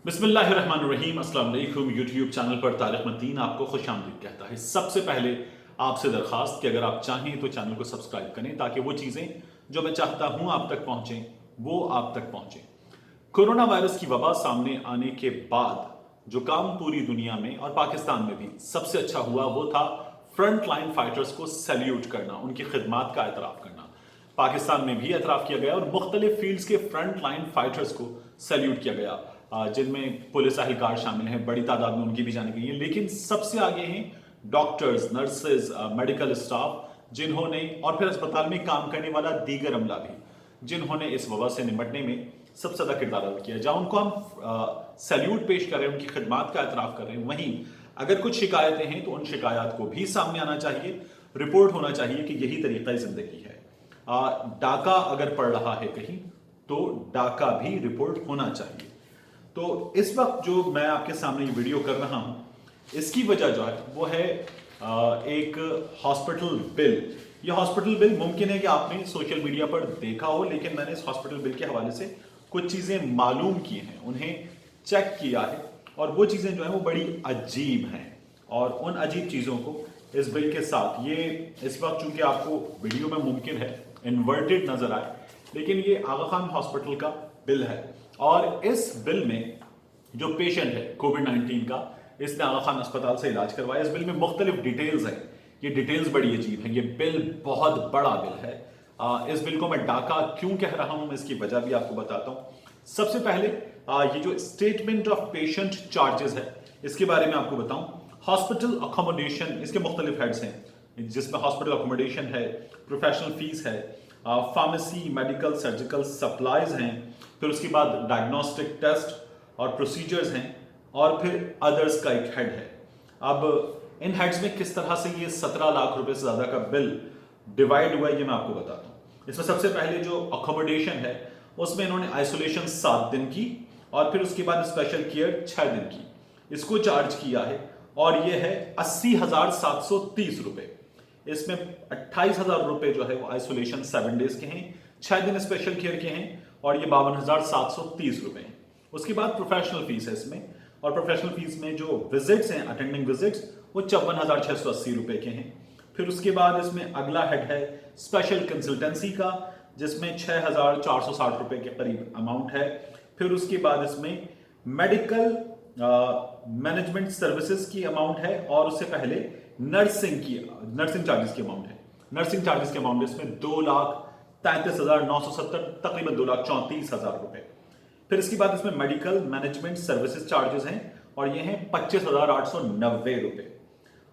बिस्मिल्लाहिर्रहमानिर्रहीम। अस्सलाम वालेकुम। यूट्यूब चैनल पर तारिक मतीन आपको खुशामदीद कहता है। सबसे पहले आपसे दरखास्त कि अगर आप चाहें तो चैनल को सब्सक्राइब करें ताकि वो चीज़ें जो मैं चाहता हूं आप तक पहुंचें वो आप तक पहुंचें। कोरोना वायरस की वबा सामने आने के बाद जो काम पूरी दुनिया में और पाकिस्तान में भी सबसे अच्छा हुआ वो था फ्रंट लाइन फाइटर्स को सैल्यूट करना, उनकी खिदमात का एतराफ़ करना। पाकिस्तान में भी एतराफ़ किया गया और मुख्तलिफ फील्ड्स के फ्रंट लाइन फाइटर्स को सैल्यूट किया गया, जिनमें पुलिस एहलकार शामिल हैं, बड़ी तादाद में उनकी भी जानी गई है। लेकिन सबसे आगे हैं डॉक्टर्स, नर्सेज, मेडिकल स्टाफ जिन्होंने, और फिर अस्पताल में काम करने वाला दीगर अमला भी, जिन्होंने इस वबा से निपटने में सबसे ज़्यादा किरदार अदा किया। जहाँ उनको हम सैल्यूट पेश कर रहे हैं, उनकी खिदमात का एतराफ़ कर रहे हैं, वहीं अगर कुछ शिकायतें हैं तो उन शिकायत को भी सामने आना चाहिए, रिपोर्ट होना चाहिए कि यही तरीक़ा ज़िंदगी है। डाका अगर पड़ रहा है कहीं तो डाका भी रिपोर्ट होना चाहिए। तो इस वक्त जो मैं आपके सामने ये वीडियो कर रहा हूं, इसकी वजह जो है वो है एक हॉस्पिटल बिल। ये हॉस्पिटल बिल मुमकिन है कि आपने सोशल मीडिया पर देखा हो, लेकिन मैंने इस हॉस्पिटल बिल के हवाले से कुछ चीज़ें मालूम की हैं, उन्हें चेक किया है, और वो चीज़ें जो हैं वो बड़ी अजीब हैं। और उन अजीब चीज़ों को इस बिल के साथ, ये इस वक्त चूंकि आपको वीडियो में मुमकिन है इन्वर्टेड नजर आए, लेकिन ये आगा खान हॉस्पिटल का बिल है। और इस बिल में जो पेशेंट है कोविड-19 का, इसने आगा खान अस्पताल से इलाज करवाया। इस बिल में मुख्तलिफ डिटेल्स हैं, ये डिटेल्स बड़ी अजीब हैं, ये बिल बहुत बड़ा बिल है। इस बिल को मैं डाका क्यों कह रहा हूं, मैं इसकी वजह भी आपको बताता हूं। सबसे पहले ये जो स्टेटमेंट ऑफ पेशेंट चार्जेस है, इसके बारे में आपको बताऊं। हॉस्पिटल अकोमोडेशन, इसके मुख्तलिफ हेड्स हैं, जिसमें हॉस्पिटल अकोमोडेशन है, प्रोफेशनल फीस है, फार्मेसी, मेडिकल, सर्जिकल सप्लाईज हैं, फिर उसके बाद डायग्नोस्टिक टेस्ट और प्रोसीजर्स हैं, और फिर अदर्स का एक हेड है। अब इन हेड्स में किस तरह से ये 17 लाख रुपए से ज्यादा का बिल डिवाइड हुआ है, ये मैं आपको बताता हूं। इसमें सबसे पहले जो अकोमोडेशन है उसमें इन्होंने आइसोलेशन 7 दिन की, और फिर उसके बाद स्पेशल केयर 6 दिन की, इसको चार्ज किया है, और ये है 80,730 रुपए। इसमें 28,000 रुपए जो है वो आइसोलेशन 7 डेज के हैं, 6 दिन स्पेशल केयर के हैं, और ये 52,730 रुपए हैं। उसके बाद प्रोफेशनल फीस है इसमें, और प्रोफेशनल फीस में जो विजिट्स हैं, अटेंडिंग विजिट्स, वो 54,680 रुपए के हैं। फिर उसके बाद इसमें अगला हेड है स्पेशल कंसल्टेंसी का, जिसमें 6,460 रुपए के करीब अमाउंट है। फिर उसके बाद इसमें मेडिकल मैनेजमेंट सर्विसेज की अमाउंट है, और उससे पहले नर्सिंग चार्जेस की अमाउंट है। नर्सिंग चार्जेस की अमाउंट इसमें 2,33,970, तकरीबन 2,34,000 रुपए। फिर इसके बाद इसमें मेडिकल मैनेजमेंट सर्विसेज चार्जेस हैं, और ये हैं 25,890 रुपए।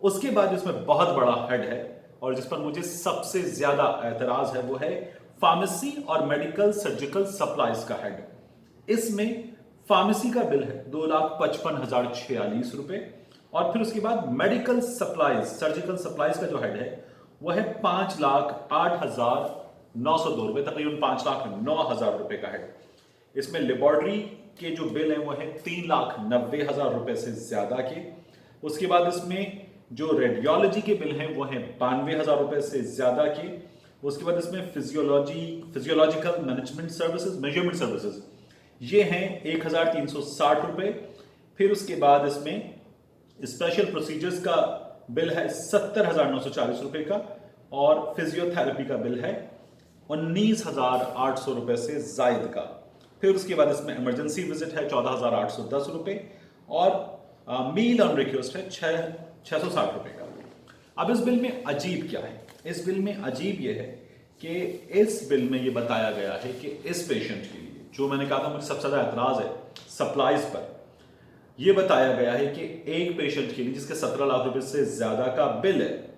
उसके बाद इसमें बहुत बड़ा हेड है, और जिस पर मुझे सबसे ज्यादा एतराज है, वो है फार्मेसी और मेडिकल सर्जिकल सप्लाईज का हेड। इसमें फार्मेसी का बिल है 2,55,046 रुपए, और फिर उसके बाद मेडिकल सप्लाईज, सर्जिकल सप्लाईज का जो हेड है वह है 5,08,902 रुपए, तकरीबन 5,09,000 रुपए का हेड। इसमें लेबोरेटरी के जो बिल हैं वो है 3,90,000 रुपए से ज्यादा के। उसके बाद इसमें जो रेडियोलॉजी के बिल हैं वो हैं 92,000 रुपए से ज्यादा के। उसके बाद इसमें physiological management services, measurement services, ये हैं 1,360 रुपए। फिर उसके बाद इसमें स्पेशल प्रोसीजर्स का बिल है 70,940 रुपए का, और फिजियोथेरेपी का बिल है 19,800 रुपए से जायद का। फिर उसके बाद इसमें इमरजेंसी विजिट है 14,810 रुपए, और मील ऑन रिक्वेस्ट है 660 रुपए का। अब इस बिल में अजीब क्या है? इस बिल में अजीब यह है कि इस बिल में यह बताया गया है कि इस पेशेंट के लिए, जो मैंने कहा था मुझे सबसे ज्यादा एतराज है सप्लाईज पर, यह बताया गया है कि एक पेशेंट के लिए जिसके 17 लाख रुपए से ज्यादा का बिल है,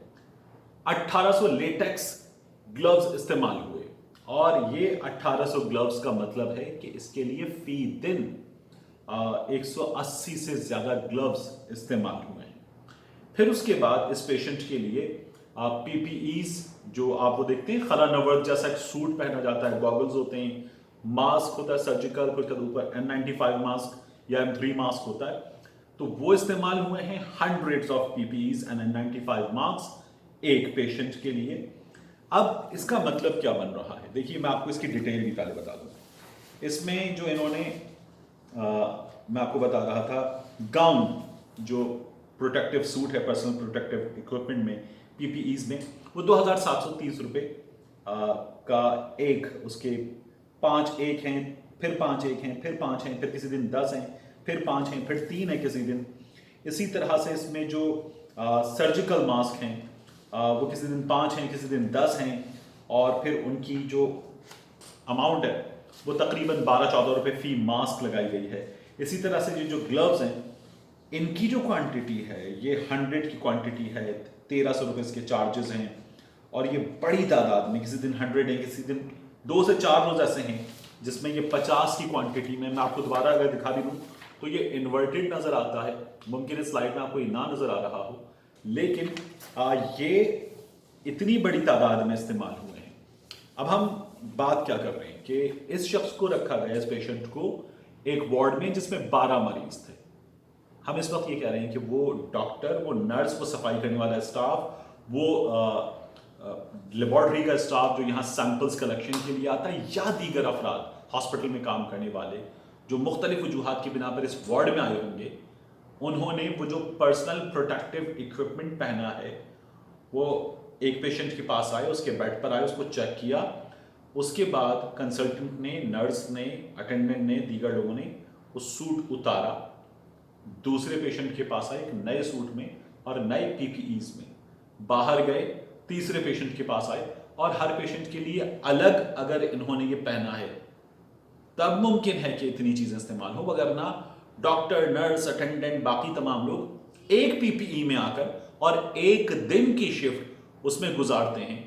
1800 लेटेक्स ग्लव्स इस्तेमाल हुए, और ये 1800 ग्लव्स का मतलब है कि इसके लिए फी दिन 180 से ज्यादा ग्लव्स इस्तेमाल हुए हैं। फिर उसके बाद इस पेशेंट के लिए पीपीईज, जो आप वो देखते हैं खला नवर्द जैसा एक सूट पहना जाता है, गॉगल्स होते हैं, मास्क होता है सर्जिकल, फिर उसके ऊपर N95 मास्क या M3 मास्क होता है, तो वो इस्तेमाल हुए हैं। Hundreds of PPEs and N95 mask एक पेशेंट के लिए। अब इसका मतलब क्या बन रहा है, देखिए मैं आपको इसकी डिटेल भी पहले बता दूं। इसमें जो इन्होंने मैं आपको बता रहा था गाउन, जो प्रोटेक्टिव सूट है, पर्सनल प्रोटेक्टिव इक्विपमेंट में, पीपीईज में, वो 2,730 रुपये का एक, उसके 5 एक हैं, फिर 5 एक हैं, फिर 5 हैं, फिर किसी दिन 10 हैं, फिर 5 हैं, फिर 3 हैं किसी दिन। इसी तरह से इसमें जो सर्जिकल मास्क हैं वो किसी दिन 5 हैं, किसी दिन 10 हैं, और फिर उनकी जो अमाउंट है वो तकरीबन 12-14 रुपये फी मास्क लगाई गई है। इसी तरह से ये जो ग्लव्स हैं, इनकी जो क्वांटिटी है ये 100 की क्वांटिटी है, 1,300 रुपये इसके चार्जेस हैं, और ये बड़ी तादाद में, किसी दिन 100 है, किसी दिन 2 से 4 रोज ऐसे हैं जिसमें ये 50 की क्वांटिटी में, मैं आपको दोबारा अगर दिखा भी दूँ तो ये इन्वर्टेड नजर आता है, मुमकिन इस स्लाइड में आपको ये ना नजर आ रहा हो, लेकिन ये इतनी बड़ी तादाद में इस्तेमाल हुए हैं। अब हम बात क्या कर रहे हैं कि इस शख्स को रखा गया, इस पेशेंट को, एक वार्ड में जिसमें 12 मरीज थे। हम इस वक्त ये कह रहे हैं कि वो डॉक्टर, वो नर्स, वो सफाई करने वाला स्टाफ, वो लेबॉर्ट्री का स्टाफ जो यहाँ सैंपल्स कलेक्शन के लिए आता है, या दीगर अफराद हॉस्पिटल में काम करने वाले जो मुख्तलिफ वजूहात की बिना पर इस वार्ड में आए होंगे, उन्होंने वो जो पर्सनल प्रोटेक्टिव इक्विपमेंट पहना है, वो एक पेशेंट के पास आए, उसके बेड पर आए, उसको चेक किया, उसके बाद कंसल्टेंट ने, नर्स ने, अटेंडेंट ने, दीगर लोगों ने वो सूट उतारा, दूसरे पेशेंट के पास आए एक नए सूट में और नए पीपीईज में, बाहर गए, तीसरे पेशेंट के पास आए, और हर पेशेंट के लिए अलग अगर इन्होंने ये पहना है तब मुमकिन है कि इतनी चीजें इस्तेमाल हो, वगरना डॉक्टर, नर्स, अटेंडेंट, बाकी तमाम लोग एक पीपीई में आकर और एक दिन की शिफ्ट उसमें गुजारते हैं।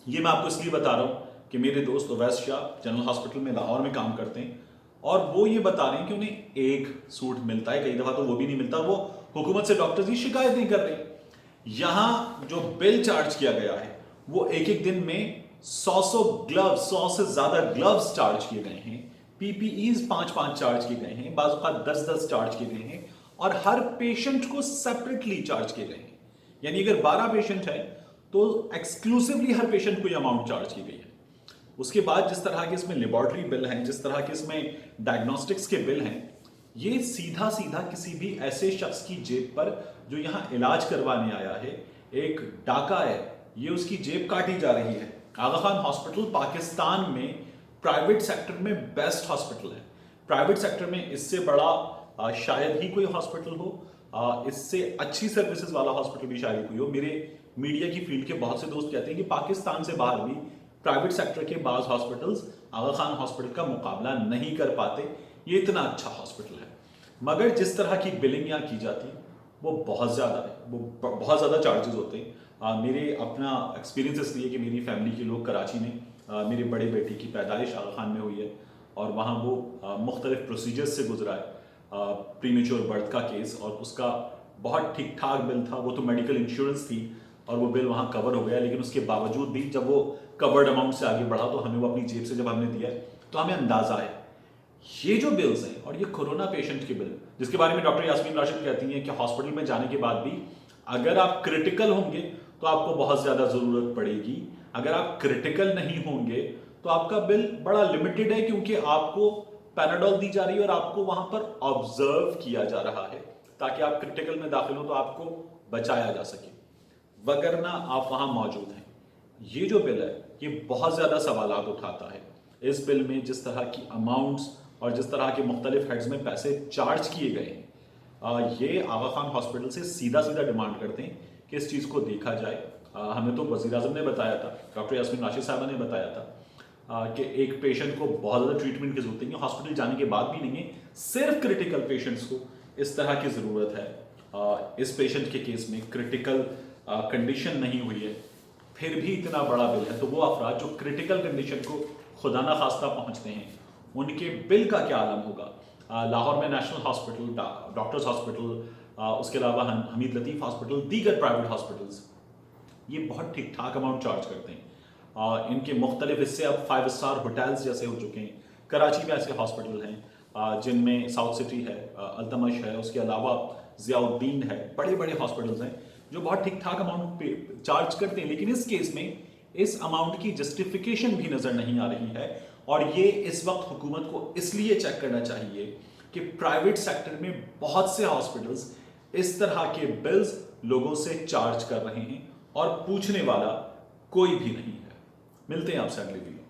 ये मैं आपको इसलिए बता रहा हूं कि मेरे दोस्त अवैस शाह जनरल हॉस्पिटल में लाहौर में काम करते हैं, और वो ये बता रहे हैं कि उन्हें एक सूट मिलता है, कई दफा तो वो भी नहीं मिलता, वो हुकूमत से डॉक्टर्स की शिकायत नहीं कर रहे। यहां जो बिल चार्ज किया गया है वो एक एक दिन में 100 ग्लव्स, 100 से ज्यादा ग्लव्स चार्ज किए गए हैं, पीपीईज 5-5 चार्ज किए गए हैं, बाज़ औक़ात 10-10 चार्ज किए गए हैं, और हर पेशेंट को सेपरेटली चार्ज किए गए हैं। यानी अगर 12 पेशेंट है तो एक्सक्लूसिवली हर पेशेंट को ये अमाउंट चार्ज की गई है। उसके बाद जिस तरह के इसमें लेबॉर्ट्री बिल हैं, जिस तरह के इसमें डायग्नोस्टिक्स के बिल हैं, ये सीधा सीधा किसी भी ऐसे शख्स की जेब पर जो यहाँ इलाज करवाने आया है, एक डाका है, ये उसकी जेब काटी जा रही है। आगा खान हॉस्पिटल पाकिस्तान में प्राइवेट सेक्टर में बेस्ट हॉस्पिटल है। प्राइवेट सेक्टर में इससे बड़ा शायद ही कोई हॉस्पिटल हो, इससे अच्छी सर्विसेज वाला हॉस्पिटल भी शायद कोई हो। मेरे मीडिया की फील्ड के बहुत से दोस्त कहते हैं कि पाकिस्तान से बाहर भी प्राइवेट सेक्टर के बाज़ हॉस्पिटल्स आगा खान हॉस्पिटल का मुकाबला नहीं कर पाते, ये इतना अच्छा हॉस्पिटल है। मगर जिस तरह की बिलिंग यहाँ की जाती है वो बहुत ज़्यादा है, वो बहुत ज़्यादा चार्जेस होते हैं। मेरे अपना एक्सपीरियंस इसलिए कि मेरी फैमिली के लोग कराची में, मेरे बड़े बेटे की पैदाइश आगा खान में हुई है, और वहाँ वो मुख्तलिफ प्रोसीजर्स से गुजरा है, प्रीमेच्योर बर्थ का केस, और उसका बहुत ठीक ठाक बिल था। वो तो मेडिकल इंश्योरेंस थी और वो बिल वहाँ कवर हो गया, लेकिन उसके बावजूद भी जब वो कवर्ड अमाउंट से आगे बढ़ा तो हमें वो अपनी जेब से जब हमने दिया तो हमें अंदाजा है ये जो बिल्स हैं, और ये कोरोना पेशेंट के बिल, जिसके बारे में डॉक्टर यास्मीन राशिद कहती हैं कि हॉस्पिटल में जाने के बाद भी अगर आप क्रिटिकल होंगे तो आपको बहुत ज़्यादा ज़रूरत पड़ेगी, अगर आप क्रिटिकल नहीं होंगे तो आपका बिल बड़ा लिमिटेड है, क्योंकि आपको पैराडोल दी जा रही है और आपको वहां पर ऑब्जर्व किया जा रहा है ताकि आप क्रिटिकल में दाखिल हो तो आपको बचाया जा सके, वगरना आप वहां मौजूद हैं। ये जो बिल है ये बहुत ज़्यादा सवालात उठाता है। इस बिल में जिस तरह की अमाउंट्स और जिस तरह के मुख्तलिफ हेड्स में पैसे चार्ज किए गए हैं, ये आगा खान हॉस्पिटल से सीधा सीधा डिमांड करते हैं कि इस चीज़ को देखा जाए। हमें तो वज़ीर आज़म ने बताया था, डॉक्टर यास्मीन राशिद साहबा ने बताया था कि एक पेशेंट को बहुत ज़्यादा ट्रीटमेंट की ज़रूरत नहीं है, हॉस्पिटल जाने के बाद भी नहीं है, सिर्फ क्रिटिकल पेशेंट्स को इस तरह की ज़रूरत है। इस पेशेंट के केस में क्रिटिकल कंडीशन नहीं हुई है, फिर भी इतना बड़ा बिल है, तो वो अफराद जो क्रिटिकल कंडीशन को खुदा ना खास्ता पहुँचते हैं उनके बिल का क्या आलम होगा। लाहौर में नेशनल हॉस्पिटल, डॉक्टर्स हॉस्पिटल, उसके अलावा हमीद लतीफ़ हॉस्पिटल, दीगर प्राइवेट हॉस्पिटल्स, ये बहुत ठीक ठाक अमाउंट चार्ज करते हैं। इनके मुख्तलिफ हिस्से अब 5 स्टार होटल्स जैसे हो चुके हैं। कराची में ऐसे हॉस्पिटल हैं जिनमें साउथ सिटी है, अल्तमश है, उसके अलावा ज़ियाउद्दीन है, बड़े बड़े हॉस्पिटल्स हैं जो बहुत ठीक ठाक अमाउंट पे चार्ज करते हैं। लेकिन इस केस में इस अमाउंट की जस्टिफिकेशन भी नज़र नहीं आ रही है, और ये इस वक्त हुकूमत को इसलिए चेक करना चाहिए कि प्राइवेट सेक्टर में बहुत से हॉस्पिटल्स इस तरह के बिल्स लोगों से चार्ज कर रहे हैं और पूछने वाला कोई भी नहीं है। मिलते हैं आपसे अगले वीडियो।